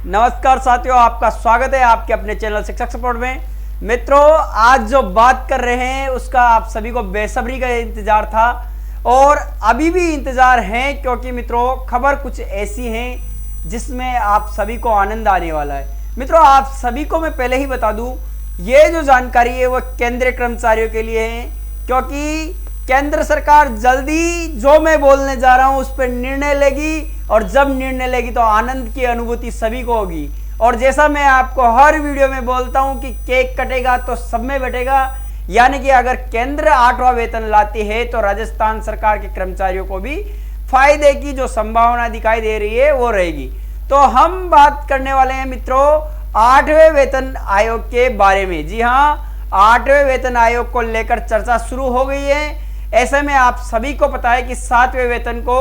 नमस्कार साथियों, आपका स्वागत है आपके अपने चैनल शिक्षक सपोर्ट में। मित्रों, आज जो बात कर रहे हैं उसका आप सभी को बेसब्री का इंतजार था और अभी भी इंतजार है, क्योंकि मित्रों खबर कुछ ऐसी है जिसमें आप सभी को आनंद आने वाला है। मित्रों, आप सभी को मैं पहले ही बता दूं, ये जो जानकारी है वो केंद्रीय कर्मचारियों के लिए है, क्योंकि केंद्र सरकार जल्दी जो मैं बोलने जा रहा हूं उस पर निर्णय लेगी और जब निर्णय लेगी तो आनंद की अनुभूति सभी को होगी। और जैसा मैं आपको हर वीडियो में बोलता हूं कि केक कटेगा तो सब में बटेगा, यानी कि अगर केंद्र 8वां वेतन लाती है तो राजस्थान सरकार के कर्मचारियों को भी फायदे की जो संभावना दिखाई दे रही है वो रहेगी। तो हम बात करने वाले हैं मित्रों 8वें वेतन आयोग के बारे में। जी हाँ, 8वें वेतन आयोग को लेकर चर्चा शुरू हो गई है। ऐसे में आप सभी को पता है कि 7वें वेतन को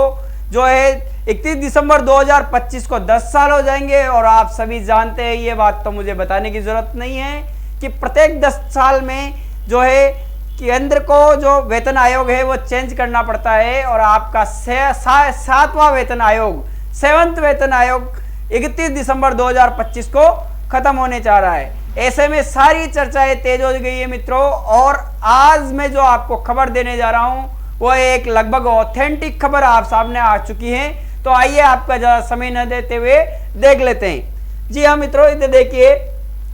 जो है 31 दिसंबर 2025 को 10 साल हो जाएंगे और आप सभी जानते हैं, ये बात तो मुझे बताने की जरूरत नहीं है कि प्रत्येक 10 साल में जो है केंद्र को जो वेतन आयोग है वो चेंज करना पड़ता है और आपका 7वां वेतन आयोग 7th वेतन आयोग 31 दिसंबर 2025 को खत्म होने जा रहा है। ऐसे में सारी चर्चाएं तेज हो गई है मित्रों, और आज मैं जो आपको खबर देने जा रहा हूं वो एक लगभग ऑथेंटिक खबर आप सामने आ चुकी है। तो आइए आपका ज्यादा समय न देते हुए देख लेते हैं। जी हाँ मित्रों, इधर देखिए,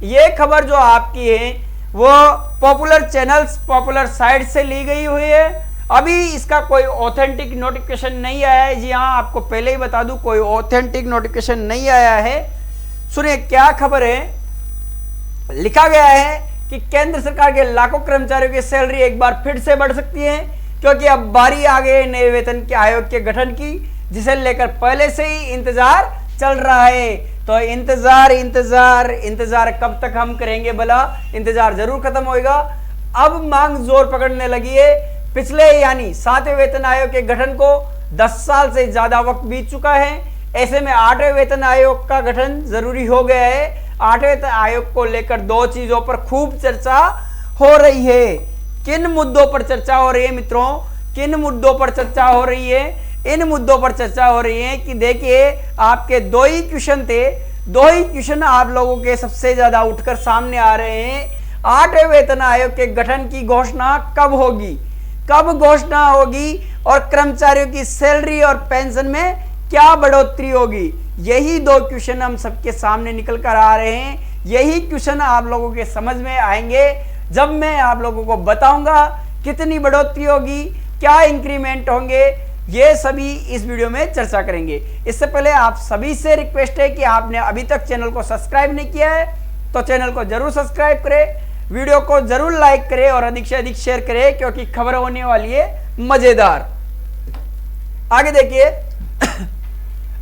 ये खबर जो आपकी है वो पॉपुलर चैनल्स, पॉपुलर साइट से ली गई हुई है। अभी इसका कोई ऑथेंटिक नोटिफिकेशन नहीं आया है। जी हाँ, आपको पहले ही बता दूं, कोई ऑथेंटिक नोटिफिकेशन नहीं आया है। सुनिए क्या खबर है। लिखा गया है कि केंद्र सरकार के लाखों कर्मचारियों की सैलरी एक बार फिर से बढ़ सकती है, क्योंकि अब बारी आ गई नए वेतन के आयोग के गठन की, जिसे लेकर पहले से ही इंतजार चल रहा है। तो इंतजार इंतजार इंतजार कब तक हम करेंगे भला? इंतजार जरूर खत्म होगा। अब मांग जोर पकड़ने लगी है। पिछले यानी 7वें वेतन आयोग के गठन को 10 साल से ज्यादा वक्त बीत चुका है। ऐसे में 8वें वेतन आयोग का गठन जरूरी हो गया है। 8वें वेतन आयोग को लेकर दो चीजों पर खूब चर्चा हो रही है। किन मुद्दों पर चर्चा हो रही है मित्रों? किन मुद्दों पर चर्चा हो रही है? इन मुद्दों पर चर्चा हो रही है कि देखिए, आपके दो ही क्वेश्चन थे, दो ही क्वेश्चन आप लोगों के सबसे ज्यादा उठकर सामने आ रहे हैं। 8वें वेतन आयोग के गठन की घोषणा कब होगी, कब घोषणा होगी, और कर्मचारियों की सैलरी और पेंशन में क्या बढ़ोतरी होगी? यही दो क्वेश्चन हम सबके सामने निकल कर आ रहे हैं। यही क्वेश्चन आप लोगों के समझ में आएंगे जब मैं आप लोगों को बताऊंगा कितनी बढ़ोतरी होगी, क्या इंक्रीमेंट होंगे, ये सभी इस वीडियो में चर्चा करेंगे। इससे पहले आप सभी से रिक्वेस्ट है कि आपने अभी तक चैनल को सब्सक्राइब नहीं किया है तो चैनल को जरूर सब्सक्राइब करें, वीडियो को जरूर लाइक करें और अधिक से अधिक शेयर करें, क्योंकि खबर होने वाली है मजेदार। आगे देखिए,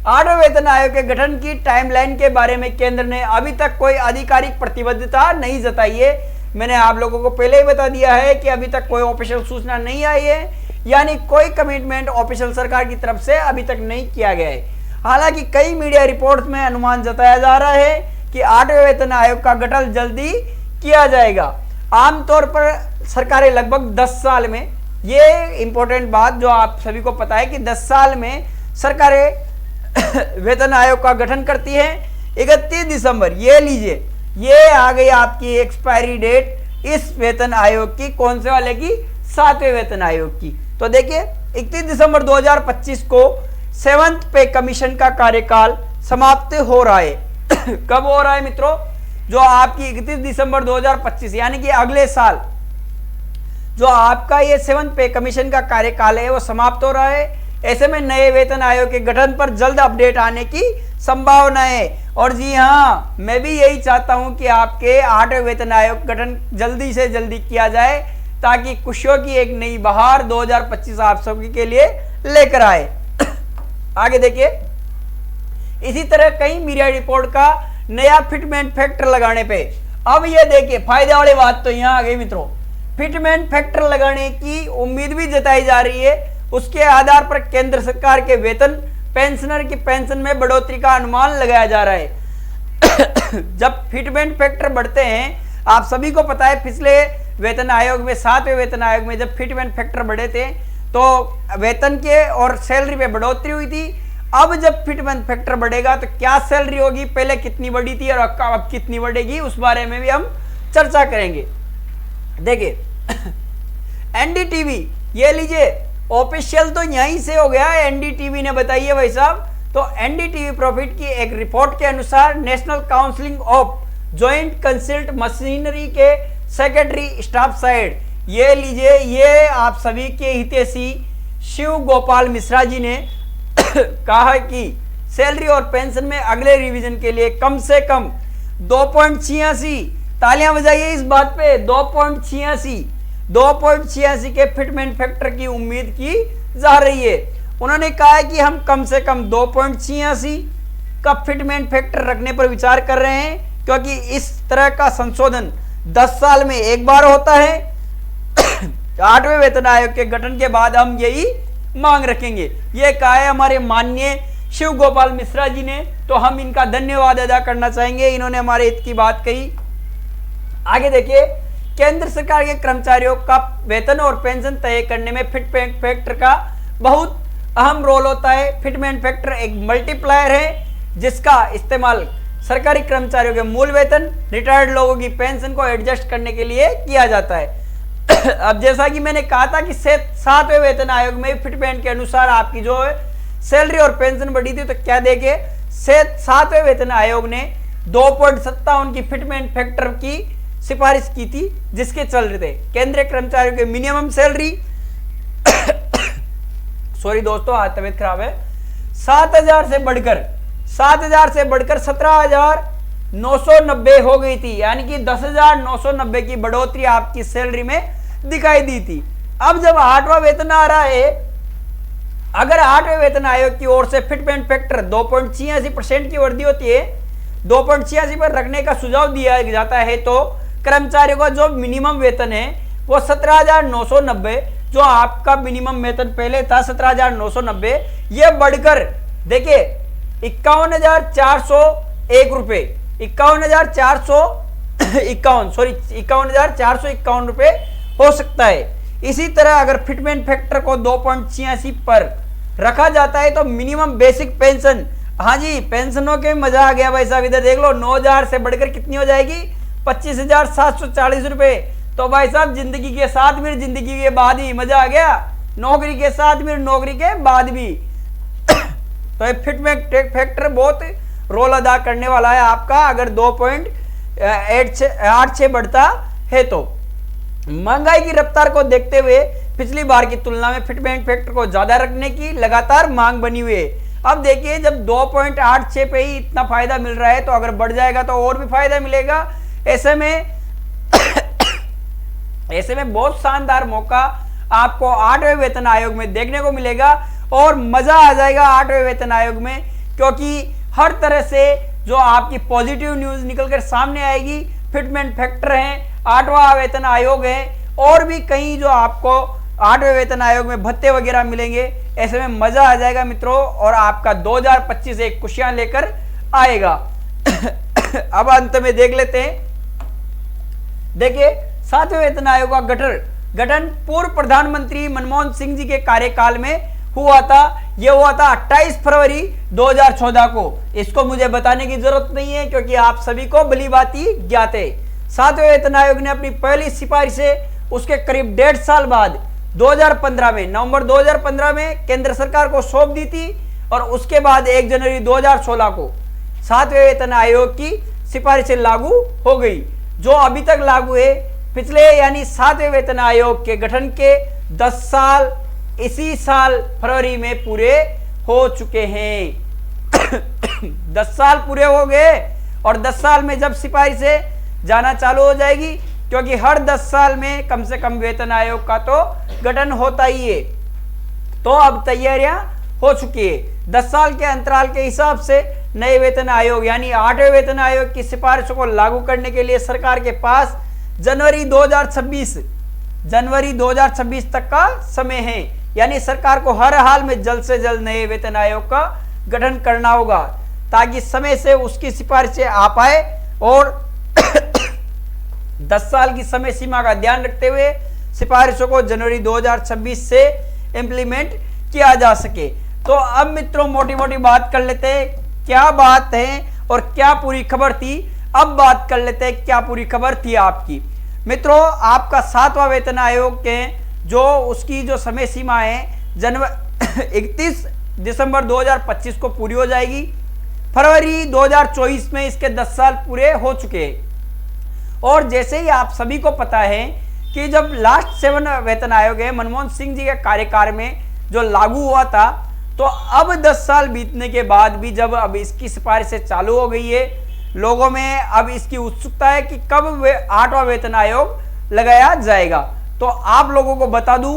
8वें वेतन आयोग के गठन की टाइमलाइन के बारे में केंद्र ने अभी तक कोई आधिकारिक प्रतिबद्धता नहीं जताई है। मैंने आप लोगों को पहले ही बता दिया है कि अभी तक कोई ऑफिशियल सूचना नहीं आई है, यानी कोई कमिटमेंट ऑफिशियल सरकार की तरफ से अभी तक नहीं किया गया है। हालांकि कई मीडिया रिपोर्ट में अनुमान जताया जा रहा है कि 8वें वेतन आयोग का गठन जल्दी किया जाएगा। आमतौर पर सरकारें लगभग 10 साल में, ये इंपॉर्टेंट बात जो आप सभी को पता है कि 10 साल में सरकारें वेतन आयोग का गठन करती है। 31 दिसंबर, ये लीजिए, ये आ गई आपकी एक्सपायरी डेट इस वेतन आयोग की। कौन से वाले की? 7वें वेतन आयोग की। तो देखिए, 31 दिसंबर 2025 को 7th पे कमीशन का कार्यकाल समाप्त हो रहा है। कब हो रहा है मित्रों? जो आपकी 31 दिसंबर 2025 यानी कि अगले साल जो आपका ये 7th पे कमीशन का कार्यकाल है वो समाप्त हो रहा है। ऐसे में नए वेतन आयोग के गठन पर जल्द अपडेट आने की संभावना है। और जी हाँ, मैं भी यही चाहता हूं कि आपके 8वें वेतन आयोग गठन जल्दी से जल्दी किया जाए, ताकि खुशियों की एक नई बहार 2025 आप सभी के लिए लेकर आए। आगे देखिए, इसी तरह कई मीडिया रिपोर्ट का नया फिटमेंट फैक्टर लगाने पे, अब ये देखिए फायदे वाली बात तो यहां आ गई मित्रों। फिटमेंट फैक्टर लगाने की उम्मीद भी जताई जा रही है। उसके आधार पर केंद्र सरकार के वेतन पेंशनर की पेंशन में बढ़ोतरी का अनुमान लगाया जा रहा है। जब फिटमेंट फैक्टर बढ़ते हैं, आप सभी को पता है पिछले वेतन आयोग में, 7वें वेतन आयोग में जब फिटमेंट फैक्टर बढ़े थे तो वेतन के और सैलरी पे बढ़ोतरी हुई थी। अब जब फिटमेंट फैक्टर बढ़ेगा तो क्या सैलरी होगी, पहले कितनी बढ़ी थी और अब कितनी बढ़ेगी, उस बारे में भी हम चर्चा करेंगे। देखिए एनडीटीवी, ये लीजिए ऑफिशियल तो यहीं से हो गया, एनडीटीवी ने बताई है भाई साहब। तो एनडीटीवी प्रॉफिट की एक रिपोर्ट के अनुसार national counselling of joint consult machinery के सेक्रेटरी स्टाफ साइड, ये लीजिए, ये आप सभी के हितैषी शिव गोपाल मिश्रा जी ने कहा कि सैलरी और पेंशन में अगले रिवीजन के लिए कम से कम 2.86, तालियां बजाइए इस बात पे, 2.86 के फिटमेंट फैक्टर की उम्मीद की जा रही है। उन्होंने कहा है कि हम कम से कम 2.86 का फिटमेंट फैक्टर रखने पर विचार कर रहे हैं, क्योंकि इस तरह का संशोधन 10 साल में एक बार होता है। 8वें वेतन आयोग के गठन के बाद हम यही मांग रखेंगे, ये कहा है हमारे माननीय शिव गोपाल मिश्रा जी ने, तो हम इनका धन्यवाद अदा करना चाहेंगे, इन्होंने हमारे हित की बात कही। आगे देखिए, केंद्र सरकार के कर्मचारियों का वेतन और पेंशन तय करने में फिटमेंट फैक्टर का बहुत अहम रोल होता है। फिटमेंट फैक्टर एक मल्टीप्लायर है जिसका इस्तेमाल सरकारी कर्मचारियों के मूल वेतन, रिटायर्ड लोगों की पेंशन को एडजस्ट करने के लिए किया जाता है। अब जैसा कि मैंने कहा था कि 7वें वेतन आयोग में फिटमेंट के अनुसार आपकी जो है सैलरी और पेंशन बढ़ी थी, तो क्या देखे 7वें वेतन आयोग ने 2.57 की फिटमेंट फैक्टर की सिफारिश की थी, जिसके चल रहे थे केंद्रीय कर्मचारियों के मिनिमम सैलरी सॉरी दोस्तों, आज तबीयत खराब है, 7,000 से बढ़कर 17,990 हो गई थी, यानी कि 10,990 की बढ़ोतरी आपकी सैलरी में दिखाई दी थी। अब जब 8वां वेतन आ रहा है, अगर 8वें वेतन आयोग की ओर से फिटमेंट फैक्टर 2.86% की वृद्धि होती है, 2.86 पर रखने का सुझाव दिया जाता है, तो कर्मचारियों का जो मिनिमम वेतन है वो 17,990, जो आपका मिनिमम वेतन पहले था 17,990, ये बढ़कर देखिए 51,401 रुपए, 51,451 रुपए हो सकता है। इसी तरह अगर फिटमेंट फैक्टर को 2.86 पर रखा जाता है तो मिनिमम बेसिक पेंशन, हाँ जी पेंशनों के मजा आ गया भाई साहब, इधर देख लो 9,000 से बढ़कर कितनी हो जाएगी, 25,740 रुपए। तो भाई साहब जिंदगी के साथ फिर जिंदगी के बाद ही मजा आ गया, नौकरी के साथ फिर नौकरी के बाद भी। तो ये फिटमेंट फैक्टर बहुत रोल अदा करने वाला है आपका, अगर 2.86 बढ़ता है तो। महंगाई की रफ्तार को देखते हुए पिछली बार की तुलना में फिटमेंट फैक्टर को ज्यादा रखने की लगातार मांग बनी हुई है। अब देखिए जब 2.86 पे ही इतना फायदा मिल रहा है, तो अगर बढ़ जाएगा तो और भी फायदा मिलेगा। ऐसे में बहुत शानदार मौका आपको 8वें वेतन आयोग में देखने को मिलेगा और मजा आ जाएगा 8वें वेतन आयोग में, क्योंकि हर तरह से जो आपकी पॉजिटिव न्यूज निकलकर सामने आएगी। फिटमेंट फैक्टर है, 8वां वेतन आयोग है, और भी कई जो आपको 8वें वेतन आयोग में भत्ते वगैरह मिलेंगे। ऐसे में मजा आ जाएगा मित्रों, और आपका 2025 एक खुशियां लेकर आएगा। अब अंत में देख लेते हैं, देखिए 7वें वेतन आयोग का गठन पूर्व प्रधानमंत्री मनमोहन सिंह जी के कार्यकाल में हुआ था। यह हुआ था 28 फरवरी 2014 को। इसको मुझे बताने की जरूरत नहीं है, क्योंकि आप सभी को भली भांति ज्ञात है। 7वें वेतन आयोग ने अपनी पहली सिफारिशें उसके करीब 1.5 साल बाद 2015 में, नवंबर 2015 में केंद्र सरकार को सौंप दी थी, और उसके बाद 1 जनवरी 2016 को 7वें वेतन आयोग की सिफारिशें लागू हो गई, जो अभी तक लागू है। पिछले यानी 7वें वेतन आयोग के गठन के 10 साल इसी साल फरवरी में पूरे हो चुके हैं। 10 साल पूरे हो गए, और 10 साल में जब सिफारिशें जाना चालू हो जाएगी, क्योंकि हर 10 साल में कम से कम वेतन आयोग का तो गठन होता ही है, तो अब तैयारियां हो चुकी है। 10 साल के अंतराल के हिसाब से नए वेतन आयोग यानी 8वें वेतन आयोग की सिफारिशों को लागू करने के लिए सरकार के पास जनवरी 2026 तक का समय है। यानी सरकार को हर हाल में जल्द से जल्द नए वेतन आयोग का गठन करना होगा, ताकि समय से उसकी सिफारिशें आ पाए, और 10 साल की समय सीमा का ध्यान रखते हुए सिफारिशों को जनवरी 2026 से इंप्लीमेंट किया जा सके। तो अब मित्रों मोटी मोटी बात कर लेते हैं क्या बात है और क्या पूरी खबर थी। अब बात कर लेते हैं क्या पूरी खबर थी आपकी। मित्रों आपका 7वां वेतन आयोग के जो उसकी जो समय सीमा है 31 दिसंबर 2025 को पूरी हो जाएगी। फरवरी 2024 में इसके 10 साल पूरे हो चुके हैं। और जैसे ही आप सभी को पता है कि जब लास्ट 7 वेतन आयोग है मनमोहन सिंह जी के कार्यकाल में जो लागू हुआ था, तो अब 10 साल बीतने के बाद भी जब अब इसकी सिफारिशें चालू हो गई है, लोगों में अब इसकी उत्सुकता है कि कब 8वां वेतन आयोग लगाया जाएगा। तो आप लोगों को बता दूं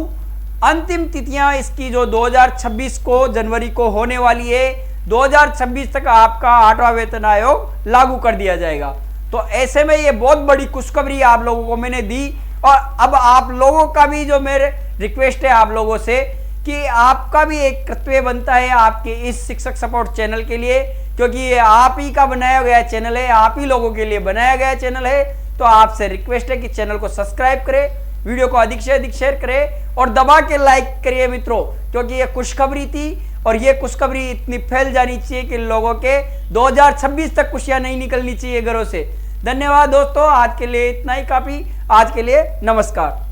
अंतिम तिथियां इसकी जो 2026 को जनवरी को होने वाली है, 2026 तक आपका 8वां वेतन आयोग लागू कर दिया जाएगा। तो ऐसे में ये बहुत बड़ी खुशखबरी आप लोगों को मैंने दी। और अब आप लोगों का भी जो मेरे रिक्वेस्ट है आप लोगों से कि आपका भी एक कर्तव्य बनता है आपके इस शिक्षक सपोर्ट चैनल के लिए, क्योंकि ये आप ही का बनाया गया चैनल है, आप ही लोगों के लिए बनाया गया चैनल है। तो आपसे रिक्वेस्ट है कि चैनल को सब्सक्राइब करें, वीडियो को अधिक से अधिक शेयर करें और दबा के लाइक करिए मित्रों, क्योंकि ये खुशखबरी थी और ये खुशखबरी इतनी फैल जानी चाहिए कि लोगों के 2026 तक खुशियां नहीं निकलनी चाहिए घरों से। धन्यवाद दोस्तों, आज के लिए इतना ही काफी। आज के लिए नमस्कार।